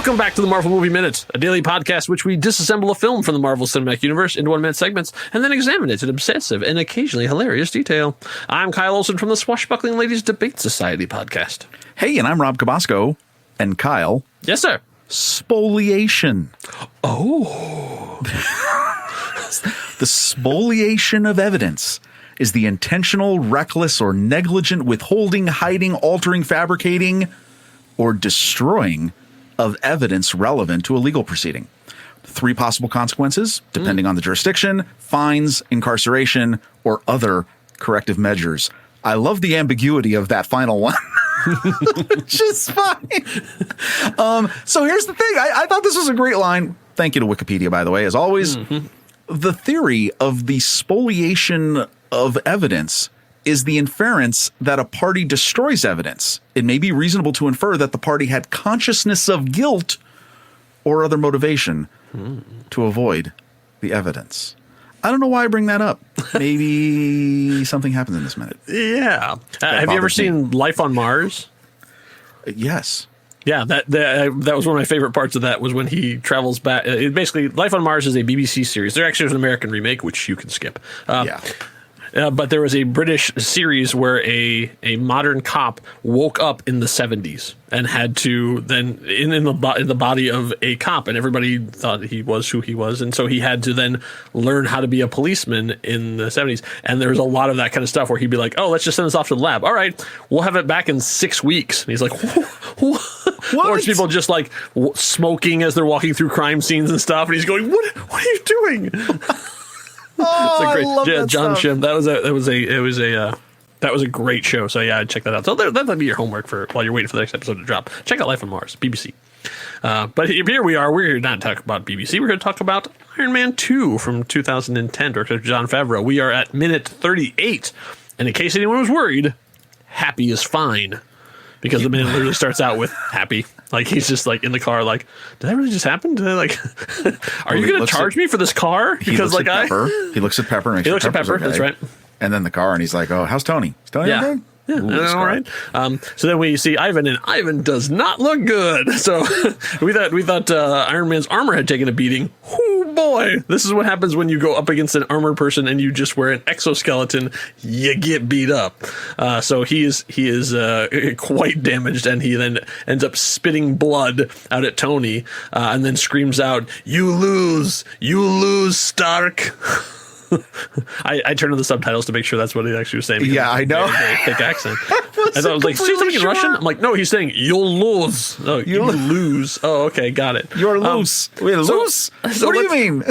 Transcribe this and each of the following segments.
Welcome back to the Marvel Movie Minute, a daily podcast which we disassemble a film from the Marvel Cinematic Universe into 1-minute segments and then examine it in obsessive and occasionally hilarious detail. I'm Kyle Olson from the Swashbuckling Ladies Debate Society podcast. Hey, and I'm Rob Cabasco. And Kyle. Yes, sir. Spoliation. Oh. The spoliation of evidence is the intentional, reckless, or negligent withholding, hiding, altering, fabricating, or destroying of evidence relevant to a legal proceeding. 3 possible consequences, depending on the jurisdiction: fines, incarceration, or other corrective measures. I love the ambiguity of that final one. Which is fine. So here's the thing. I thought this was a great line. Thank you to Wikipedia, by the way, as always. The theory of the spoliation of evidence is the inference that a party destroys evidence. It may be reasonable to infer that the party had consciousness of guilt or other motivation to avoid the evidence. I don't know why I bring that up. Maybe something happens in this minute. Yeah. Have you ever seen Life on Mars? Yes. Yeah, that was one of my favorite parts of that, was when he travels back. Basically, Life on Mars is a BBC series. There actually was an American remake, which you can skip. But there was a British series where a modern cop woke up in the 70s and had to then in the body of a cop, and everybody thought he was who he was, and so he had to then learn how to be a policeman in the 70s. And there was a lot of that kind of stuff where he'd be like, "Oh, let's just send this off to the lab. All right, we'll have it back in 6 weeks." And he's like, "What?" Or it's people just like smoking as they're walking through crime scenes and stuff, and he's going, "What are you doing?" I love that John stuff. Shim. That was a great show. So yeah, I'd check that out. So that'll be your homework for while you're waiting for the next episode to drop. Check out Life on Mars, BBC. But here we are. We're here not to talk about BBC. We're going to talk about Iron Man 2 from 2010, director Jon Favreau. We are at minute 38, and in case anyone was worried, happy is fine. Because the minute literally starts out with happy. Like, he's just like in the car, like, did that really just happen? Did I, like, are you going to charge me for this car? Because like he looks at Pepper and makes he looks at Pepper. Okay. That's right. And then the car, and he's like, "Oh, how's Tony? Is Tony okay?" Yeah, Ooh, all right. So then we see Ivan, and Ivan does not look good. So we thought Iron Man's armor had taken a beating. Oh boy, this is what happens when you go up against an armored person and you just wear an exoskeleton. You get beat up. So he is quite damaged, and he then ends up spitting blood out at Tony, and then screams out, "You lose, Stark." I turned on the subtitles to make sure that's what he actually was saying. Yeah, I know. Very thick accent. And I was like, "Say something in Russian?" I'm like, "No, he's saying you'll lose. Oh, you lose. Oh, okay, got it. You're loose. We're loose. What do you mean?"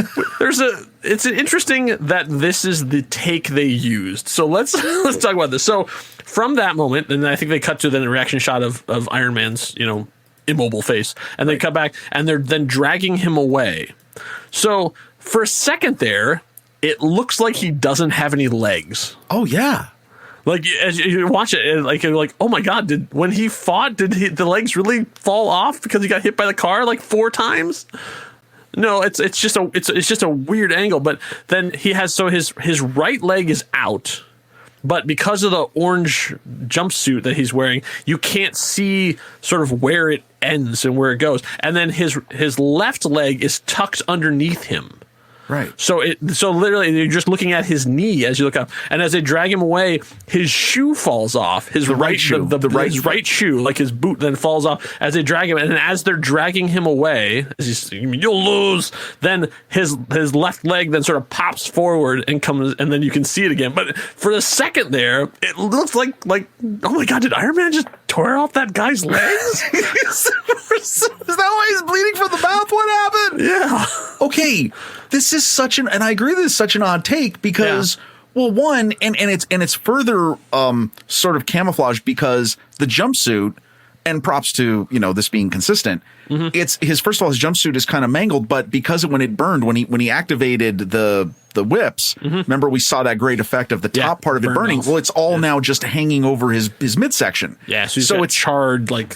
It's interesting that this is the take they used. So let's talk about this. So from that moment, and I think they cut to then a reaction shot of Iron Man's immobile face, and they cut back, and they're then dragging him away. So for a second there, it looks like he doesn't have any legs. Oh yeah. Like, as you watch it, you're like, oh my God, when he fought, the legs really fall off because he got hit by the car like 4 times? No, it's just a weird angle. But then he has, so his right leg is out, but because of the orange jumpsuit that he's wearing, you can't see sort of where it ends and where it goes. And then his left leg is tucked underneath him. Right. So literally you're just looking at his knee as you look up, and as they drag him away, his shoe falls off. His right shoe, his right shoe, like his boot, then falls off as they drag him. And as they're dragging him away, you'll lose. Then his left leg then sort of pops forward and comes, and then you can see it again. But for the second there, it looks like oh my God, did Iron Man just tear off that guy's legs? Is that why he's bleeding from the mouth? What happened? Yeah. Okay. This is and I agree this is such an odd take because, well, one, and it's further sort of camouflaged because the jumpsuit, and props to, this being consistent, it's first of all, his jumpsuit is kind of mangled, but because when it burned, when he activated the whips, remember we saw that great effect of the top part of it burning. Off. Well, it's all now just hanging over his midsection. Yeah, so it's charred like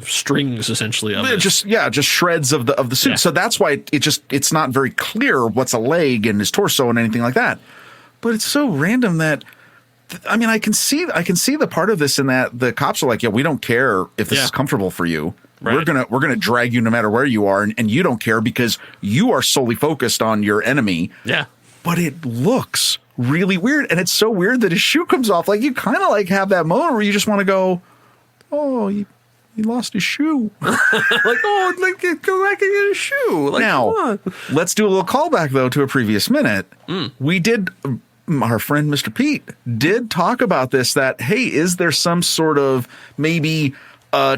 strings essentially of it. Just shreds of the suit. Yeah. So that's why it's not very clear what's a leg and his torso and anything like that. But it's so random that I mean, I can see the part of this in that the cops are like, "Yeah, we don't care if this is comfortable for you. We're gonna drag you no matter where you are, and you don't care because you are solely focused on your enemy. Yeah. But it looks really weird, and it's so weird that his shoe comes off. Like, you kind of like have that moment where you just want to go, oh, he lost his shoe. Like, oh, like, go back and get his shoe. Like, now, let's do a little callback, though, to a previous minute. We did, our friend Mr. Pete did talk about this, that, hey, is there some sort of maybe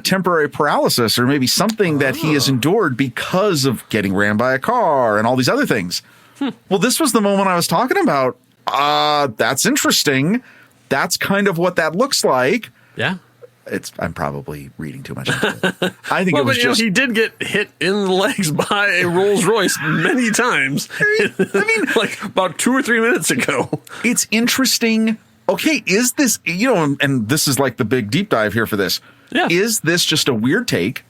temporary paralysis or maybe something that he has endured because of getting ran by a car and all these other things? Well, this was the moment I was talking about. That's interesting. That's kind of what that looks like. Yeah. I'm probably reading too much into it. I think it was just... he did get hit in the legs by a Rolls Royce many times. I mean, like about 2 or 3 minutes ago. It's interesting. Okay, is this, and this is like the big deep dive here for this. Yeah. Is this just a weird take?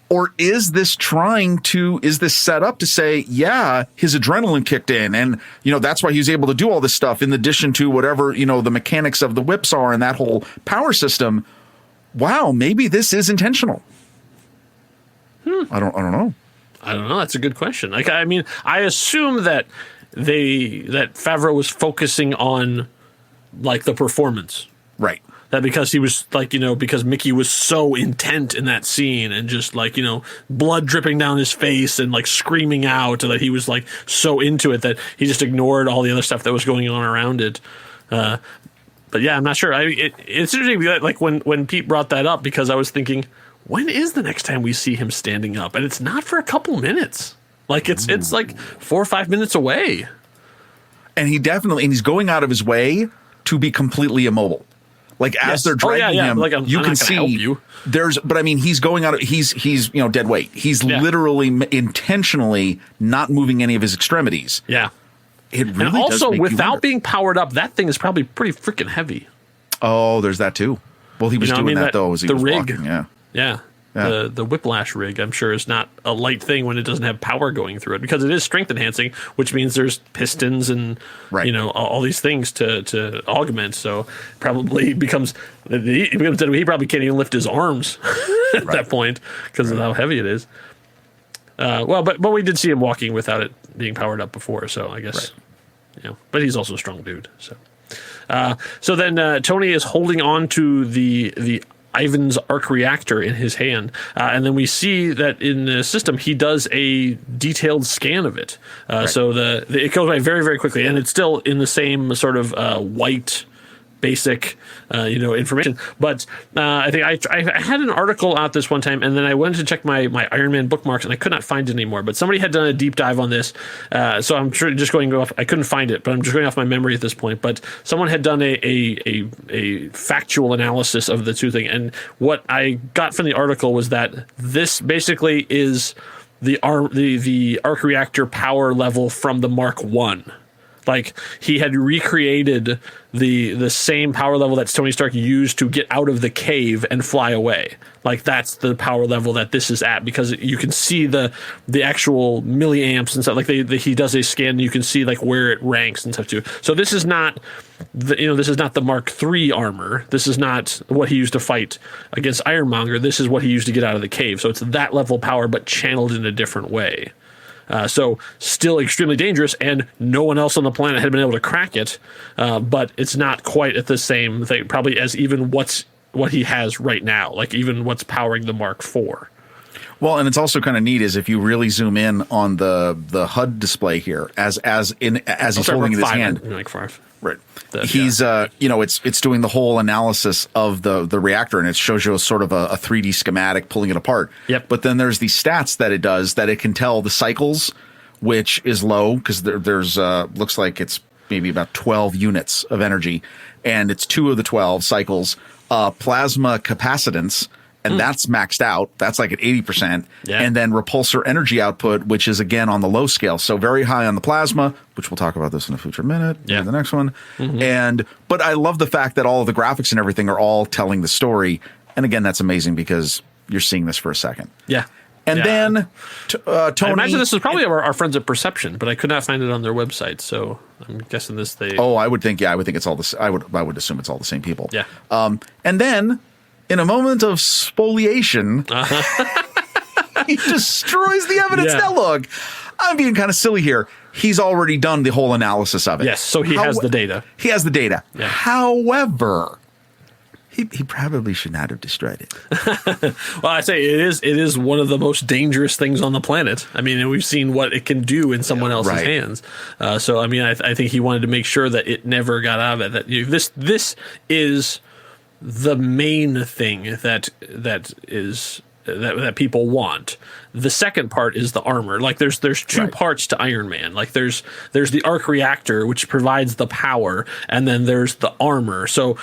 Or is this set up to say, yeah, his adrenaline kicked in and, that's why he was able to do all this stuff in addition to whatever, the mechanics of the whips are and that whole power system. Wow, maybe this is intentional. I don't know. I don't know. That's a good question. Like, I mean, I assume that Favreau was focusing on like the performance. Right. That because he was like, because Mickey was so intent in that scene and just like, blood dripping down his face and like screaming out, that he was like so into it that he just ignored all the other stuff that was going on around it. But yeah, I'm not sure. It's interesting, like when Pete brought that up, because I was thinking, when is the next time we see him standing up? And it's not for a couple minutes. Like it's like 4 or 5 minutes away. And he's going out of his way to be completely immobile. Like as they're dragging him, like, you can see but I mean, he's going out. He's dead weight. He's literally intentionally not moving any of his extremities. Yeah. It really and also, does without being powered up, that thing is probably pretty freaking heavy. Oh, there's that too. Well, he was doing that though as he was rig, walking. Yeah. The whiplash rig, I'm sure, is not a light thing when it doesn't have power going through it, because it is strength enhancing, which means there's pistons and all these things to augment. So probably becomes he probably can't even lift his arms at that point because of how heavy it is. But we did see him walking without it being powered up before, so I guess but he's also a strong dude. So then Tony is holding on to the Ivan's arc reactor in his hand, and then we see that in the system he does a detailed scan of it. So it goes by very, very quickly, and it's still in the same sort of white basic information. But I think I had an article out this one time, and then I went to check my Iron Man bookmarks, and I could not find it anymore. But somebody had done a deep dive on this, so I'm sure just going off. I couldn't find it, but I'm just going off my memory at this point. But someone had done a factual analysis of the two things, and what I got from the article was that this basically is the arc reactor power level from the Mark I. Like, he had recreated the same power level that Tony Stark used to get out of the cave and fly away. Like, that's the power level that this is at, because you can see the actual milliamps and stuff. Like, he does a scan, and you can see like where it ranks and stuff too. So this is not the Mark III armor. This is not what he used to fight against Ironmonger. This is what he used to get out of the cave. So it's that level of power, but channeled in a different way. So still extremely dangerous, and no one else on the planet had been able to crack it. But it's not quite at the same thing, probably as even what he has right now, like even what's powering the Mark IV. Well, and it's also kind of neat is if you really zoom in on the HUD display here, as he's holding it in his hand. Like 5. Right. He's it's doing the whole analysis of the reactor, and it shows you sort of a 3D schematic pulling it apart. Yep. But then there's these stats that it does that it can tell the cycles, which is low because there's looks like it's maybe about 12 units of energy, and it's 2 of the 12 cycles. Plasma capacitance, and that's maxed out. That's like at 80%. Yeah. And then repulsor energy output, which is again on the low scale. So very high on the plasma, which we'll talk about this in a future minute. Yeah. The next one. But I love the fact that all of the graphics and everything are all telling the story. And again, that's amazing because you're seeing this for a second. Yeah. And then Tony. I imagine this is probably our friends at Perception, but I could not find it on their website. So I'm guessing this I would think it's all I would assume it's all the same people. Yeah. And then in a moment of spoliation, He destroys the evidence. Yeah. Now look, I'm being kind of silly here. He's already done the whole analysis of it. Yes, so he has the data. He has the data. Yeah. However, he probably should not have destroyed it. Well, I say it is one of the most dangerous things on the planet. I mean, and we've seen what it can do in someone else's hands. So, I mean, I think he wanted to make sure that it never got out of it. That this is the main thing that people want. The second part is the armor. Like there's two parts to Iron Man. Like there's the arc reactor, which provides the power, and then there's the armor. So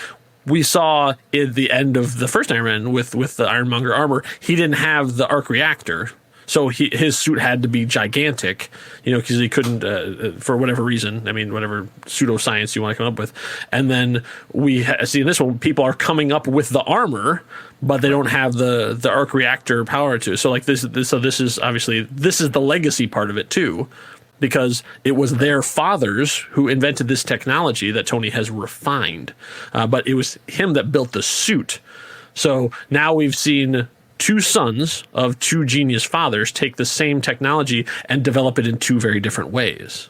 we saw at the end of the first Iron Man with the Ironmonger armor, he didn't have the arc reactor. So his suit had to be gigantic, because he couldn't, for whatever reason. I mean, whatever pseudoscience you want to come up with. And then we see in this one, people are coming up with the armor, but they don't have the arc reactor power to. So like this is obviously the legacy part of it too, because it was their fathers who invented this technology that Tony has refined, but it was him that built the suit. So now we've seen two sons of two genius fathers take the same technology and develop it in two very different ways.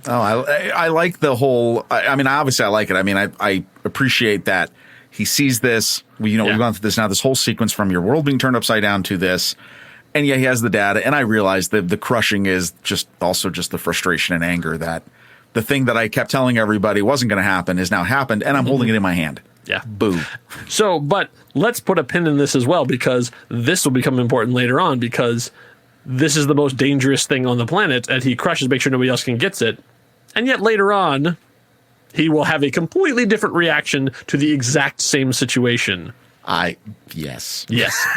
Oh, I like the whole. I mean, obviously, I like it. I mean, I appreciate that he sees this. We've gone through this now. This whole sequence from your world being turned upside down to this, and yeah, he has the data. And I realize that the crushing is just the frustration and anger that the thing that I kept telling everybody wasn't going to happen has now happened, and I'm holding it in my hand. Yeah. Boo. So, but let's put a pin in this as well, because this will become important later on, because this is the most dangerous thing on the planet, and he crushes, make sure nobody else can get it. And yet later on, he will have a completely different reaction to the exact same situation. Yes.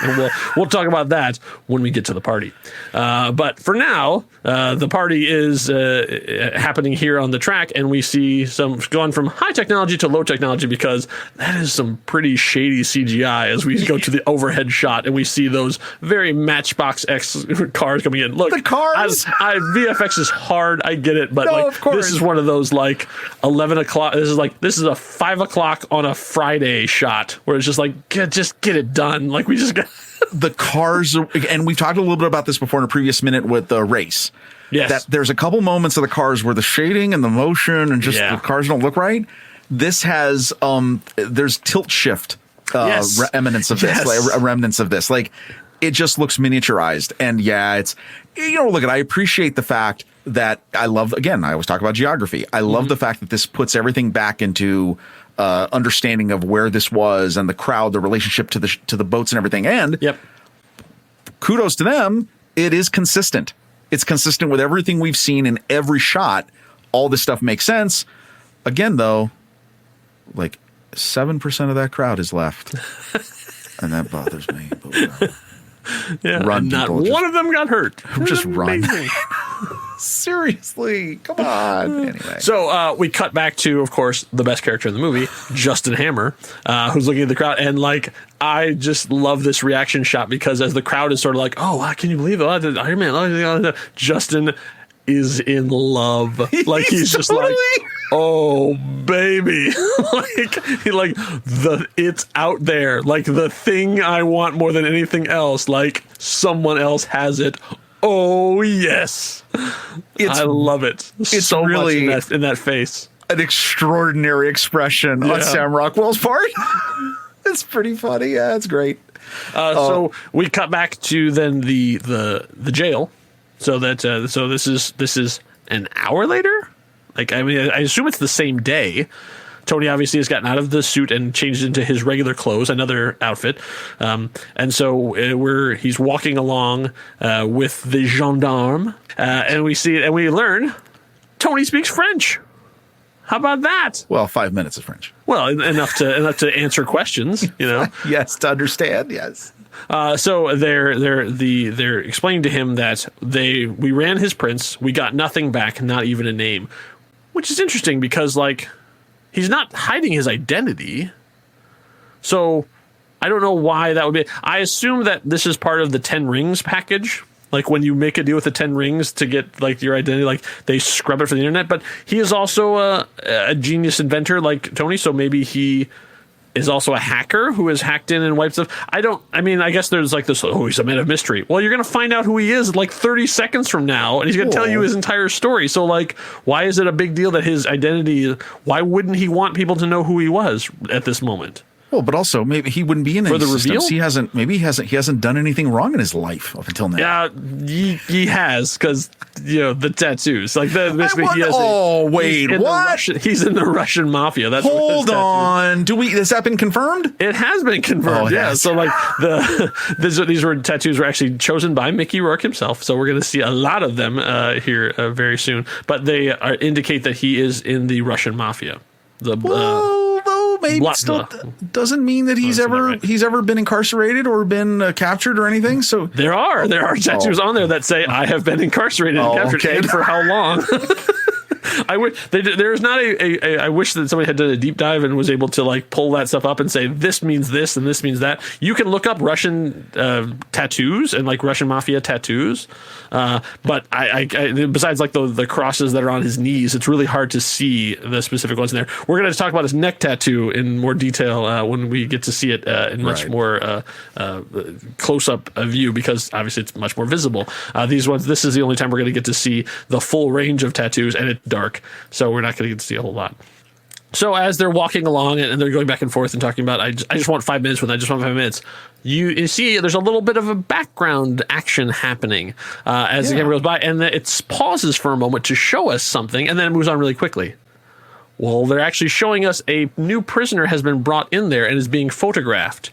And we'll talk about that when we get to the party. But for now, the party is happening here on the track, and we see gone from high technology to low technology, because that is some pretty shady CGI as we go to the overhead shot and we see those very Matchbox X cars coming in. Look, the cars. VFX is hard. I get it, but of course. This is one of those 11 o'clock. This is a 5 o'clock on a Friday shot where it's just just get it done. We just got the cars, and we've talked a little bit about this before in a previous minute with the race. Yes. That there's a couple moments of the cars where the shading and the motion and just the cars don't look right. This has there's tilt shift remnants of this, remnants of this. It just looks miniaturized, and it's look at. I appreciate the fact that I always talk about geography. I love the fact that this puts everything back into understanding of where this was and the crowd, the relationship to the boats and everything. And kudos to them. It is consistent. It's consistent with everything we've seen in every shot. All this stuff makes sense. Again, though, 7% of that crowd is left. And that bothers me. Run, not people. One of them got hurt. Just run. Seriously, come on. Anyway, so we cut back to, of course, the best character in the movie, Justin Hammer, who's looking at the crowd, and I just love this reaction shot, because as the crowd is sort of oh, wow, can you believe it? Oh, Iron Man, Justin is in love. He's just oh baby, it's out there, the thing I want more than anything else. Someone else has it. Oh yes, I love it. It's so really much in that face. An extraordinary expression on Sam Rockwell's part. It's pretty funny. Yeah, it's great. So we cut back to then the jail. So that so this is an hour later. I assume it's the same day. Tony obviously has gotten out of the suit and changed into his regular clothes, another outfit. And so he's walking along with the gendarme, and we see it, and we learn Tony speaks French. How about that? Well, 5 minutes of French. Well, enough to answer questions, Yes, to understand. Yes. So they're explaining to him that we ran his prints, we got nothing back, not even a name, which is interesting because he's not hiding his identity. So I don't know why that would be. I assume that this is part of the 10 rings package. When you make a deal with the 10 rings to get your identity, they scrub it from the internet. But he is also a genius inventor like Tony. So maybe he is also a hacker who has hacked in and wiped stuff. I guess there's like this, he's a man of mystery. Well, you're going to find out who he is like 30 seconds from now, and he's going to tell you his entire story. So, like, why is it a big deal that his identity, why wouldn't he want people to know who he was at this moment? Well, but also maybe he wouldn't be in any systems. Reveal? He hasn't done anything wrong in his life up until now. Yeah, he has, because the tattoos. Like basically, he has. Oh wait, what? He's in the Russian mafia. That's Hold on. Has that been confirmed? It has been confirmed. Yeah. Yes. So like these were tattoos were actually chosen by Mickey Rourke himself. So we're going to see a lot of them here very soon. But they indicate that he is in the Russian mafia. Maybe still doesn't mean that he's ever been incarcerated or been captured or anything. So there are tattoos on there that say I have been incarcerated and captured, okay. and for how long. I wish there's not I wish that somebody had done a deep dive and was able to like pull that stuff up and say this means this and this means that. You can look up Russian tattoos and like Russian mafia tattoos, but I besides like the crosses that are on his knees, it's really hard to see the specific ones in there. We're going to talk about his neck tattoo in more detail when we get to see it in much more close up view, because obviously it's much more visible. This is the only time we're going to get to see the full range of tattoos, and it's dark, so we're not going to get to see a whole lot. So as they're walking along and they're going back and forth and talking about, I just want 5 minutes with I just want 5 minutes. You see there's a little bit of a background action happening as the camera goes by, and it pauses for a moment to show us something, and then it moves on really quickly. Well, they're actually showing us a new prisoner has been brought in there and is being photographed.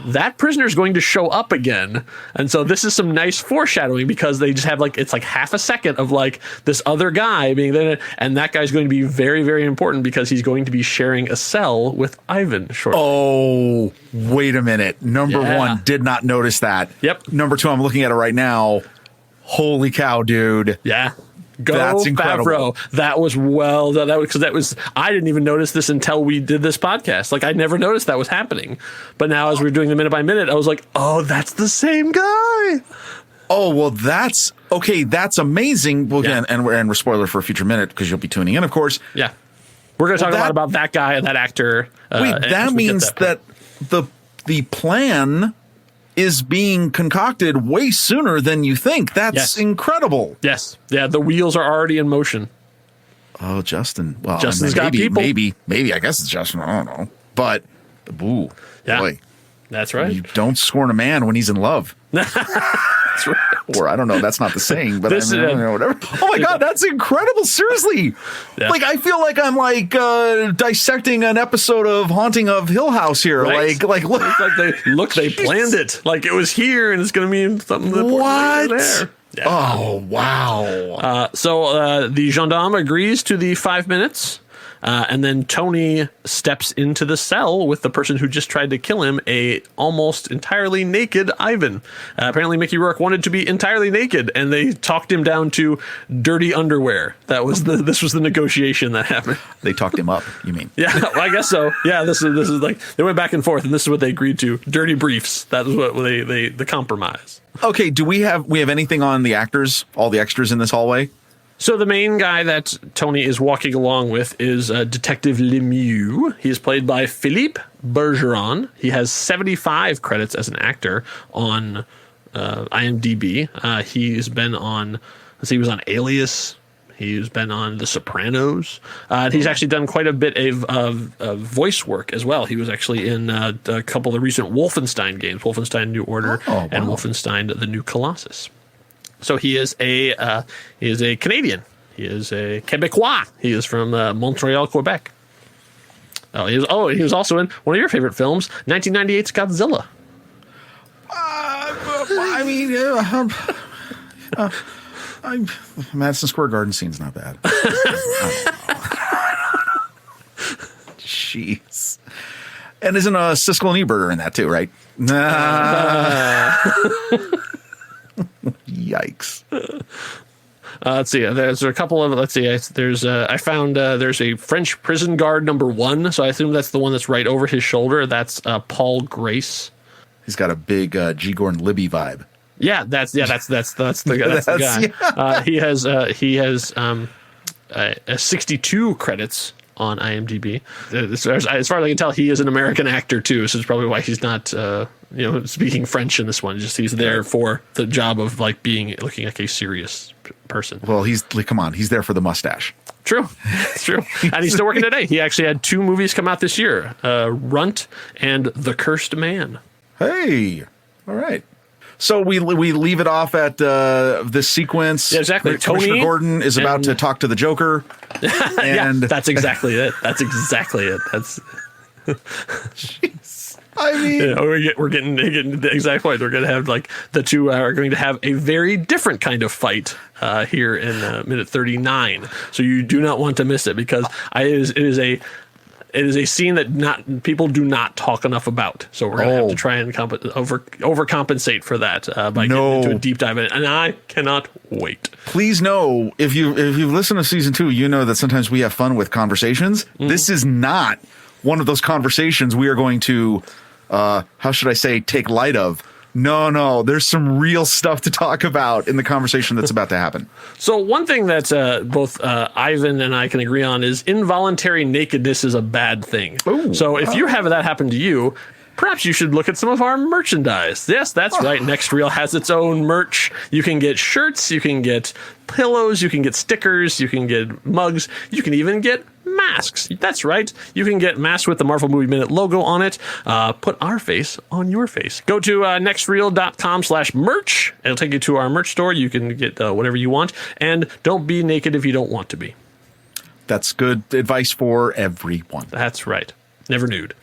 That prisoner is going to show up again. And so this is some nice foreshadowing, because they just have it's like half a second of like this other guy being there. And that guy's going to be very, very important, because he's going to be sharing a cell with Ivan shortly. Oh, wait a minute. Number one, did not notice that. Yep. Number two, I'm looking at it right now. Holy cow, dude. Yeah. That's incredible. Favreau. That was well done. I didn't even notice this until we did this podcast. Like, I never noticed that was happening. But now as we were doing the minute by minute, I was like, oh, that's the same guy. Oh, well, that's okay. That's amazing. Well, again, and we're spoiler for a future minute, because you'll be tuning in, of course. Yeah. We're going to talk a lot about that guy and that actor. Wait, that means that the plan is being concocted way sooner than you think. That's incredible. Yes. Yeah, the wheels are already in motion. Oh, Justin. Well, Justin's got people. Maybe. I guess it's Justin. I don't know. But, boy. That's right. You don't scorn a man when he's in love. That's right. Or I don't know. That's not the saying, but whatever. Oh my God, that's incredible. Seriously. Yeah. Like, I feel like I'm dissecting an episode of Haunting of Hill House here. Right. They planned it. Like, it was here and it's going to mean something important there. Yeah. Oh, wow. So the gendarme agrees to the 5 minutes. And then Tony steps into the cell with the person who just tried to kill him, a almost entirely naked Ivan. Apparently Mickey Rourke wanted to be entirely naked, and they talked him down to dirty underwear. This was the negotiation that happened. They talked him up, you mean? Yeah, well, I guess so. Yeah, this is like they went back and forth, and this is what they agreed to: dirty briefs. That was what the compromise. Okay, do we have anything on the actors, all the extras in this hallway? So the main guy that Tony is walking along with is Detective Lemieux. He is played by Philippe Bergeron. He has 75 credits as an actor on IMDb. He's been on, he was on Alias. He's been on The Sopranos. He's actually done quite a bit of voice work as well. He was actually in a couple of the recent Wolfenstein games, Wolfenstein New Order and Wolfenstein The New Colossus. So he is a Canadian. He is a Quebecois. He is from Montreal, Quebec. He was also in one of your favorite films, 1998's Godzilla. Madison Square Garden scene's not bad. Jeez. And isn't Siskel and Ebert in that too, right? Yikes. Let's see. There's a couple of. Let's see. I found there's a French prison guard -- 1. So I assume that's the one that's right over his shoulder. That's Paul Grace. He's got a big G. Gordon Libby vibe. Yeah, that's the guy. Yeah. He has 62 credits on IMDb. As far as I can tell, he is an American actor too, so it's probably why he's not speaking French in this one. Just he's there for the job of looking like a serious person. Well, he's there for the mustache. True. It's true. And he's still working today. He actually had 2 movies come out this year, Runt and The Cursed Man. Hey, all right. So we leave it off at this sequence. Yeah, exactly. Commissioner Gordon is about to talk to the Joker. And yeah, that's exactly it. That's exactly it. That's... Jeez. I mean, we're getting the exact point. We're going to have the two are going to have a very different kind of fight here in minute 39. So you do not want to miss it because it is a scene that people do not talk enough about. So we're going to have to try and overcompensate for that by getting into a deep dive in it. And I cannot wait. Please know, if you've listened to season 2, you know that sometimes we have fun with conversations. Mm-hmm. This is not one of those conversations we are going to, how should I say, take light of. No, there's some real stuff to talk about in the conversation that's about to happen. So one thing that both Ivan and I can agree on is involuntary nakedness is a bad thing. Ooh, so if you have that happen to you, perhaps you should look at some of our merchandise. Yes, that's right. Next Reel has its own merch. You can get shirts, you can get pillows, you can get stickers, you can get mugs, you can even get masks. That's right. You can get masks with the Marvel Movie Minute logo on it. Put our face on your face. Go to nextreel.com/merch. It'll take you to our merch store. You can get whatever you want. And don't be naked if you don't want to be. That's good advice for everyone. That's right. Never nude.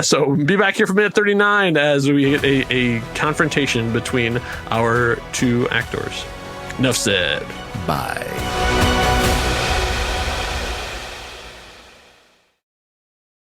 So be back here for minute 39 as we get a confrontation between our 2 actors. Enough said. Bye.